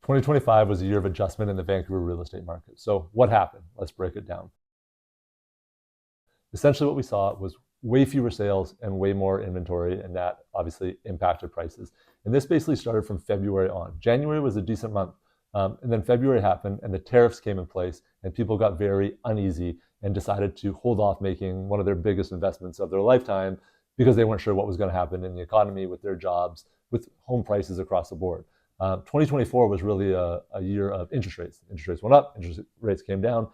2025 was a year of adjustment in the Vancouver real estate market. So what happened? Let's break it down. Essentially what we saw was way fewer sales and way more inventory, and that obviously impacted prices. And this basically started from February on. January was a decent month, and then February happened and the tariffs came in place and people got very uneasy and decided to hold off making one of their biggest investments of their lifetime because they weren't sure what was going to happen in the economy, with their jobs, with home prices across the board. 2024 was really a year of interest rates. Interest rates went up, interest rates came down.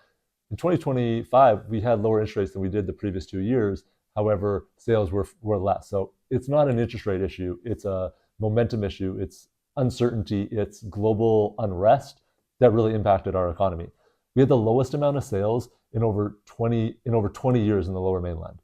In 2025, we had lower interest rates than we did the previous 2 years. However, sales were less. So it's not an interest rate issue. It's a momentum issue. It's uncertainty. It's global unrest that really impacted our economy. We had the lowest amount of sales in over 20 years in the Lower Mainland.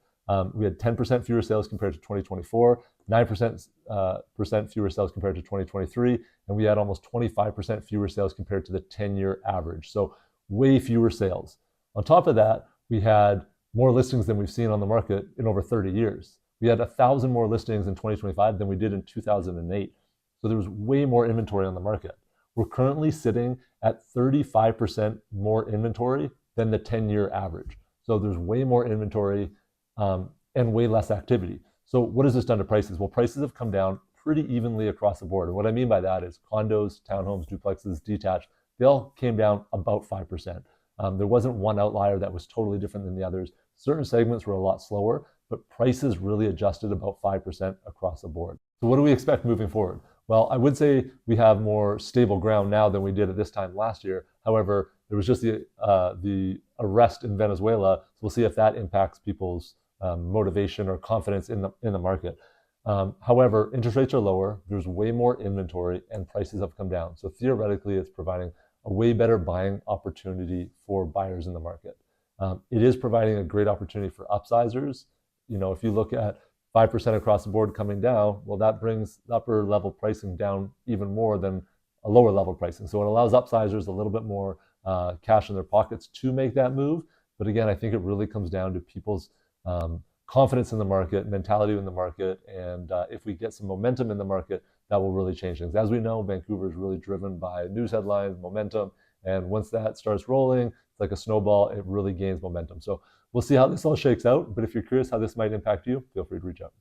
We had 10% fewer sales compared to 2024, 9% fewer sales compared to 2023, and we had almost 25% fewer sales compared to the 10-year average. So way fewer sales. On top of that, we had more listings than we've seen on the market in over 30 years. We had 1,000 more listings in 2025 than we did in 2008. So there was way more inventory on the market. We're currently sitting at 35% more inventory than the 10-year average. So there's way more inventory and way less activity. So what has this done to prices? Well, prices have come down pretty evenly across the board. And what I mean by that is condos, townhomes, duplexes, detached, they all came down about 5%. There wasn't one outlier that was totally different than the others. Certain segments were a lot slower, but prices really adjusted about 5% across the board. So what do we expect moving forward? Well, I would say we have more stable ground now than we did at this time last year. However, there was just the arrest in Venezuela. So we'll see if that impacts people's motivation or confidence in the market. However, interest rates are lower, there's way more inventory, and prices have come down. So theoretically, it's providing a way better buying opportunity for buyers in the market. It is providing a great opportunity for upsizers. You know, if you look at 5% across the board coming down, well, that brings upper level pricing down even more than a lower level pricing. So it allows upsizers a little bit more cash in their pockets to make that move. But again, I think it really comes down to people's confidence in the market, mentality in the market, and if we get some momentum in the market, that will really change things. As we know, Vancouver is really driven by news headlines, momentum, and once that starts rolling, it's like a snowball, it really gains momentum. So we'll see how this all shakes out, but if you're curious how this might impact you, feel free to reach out.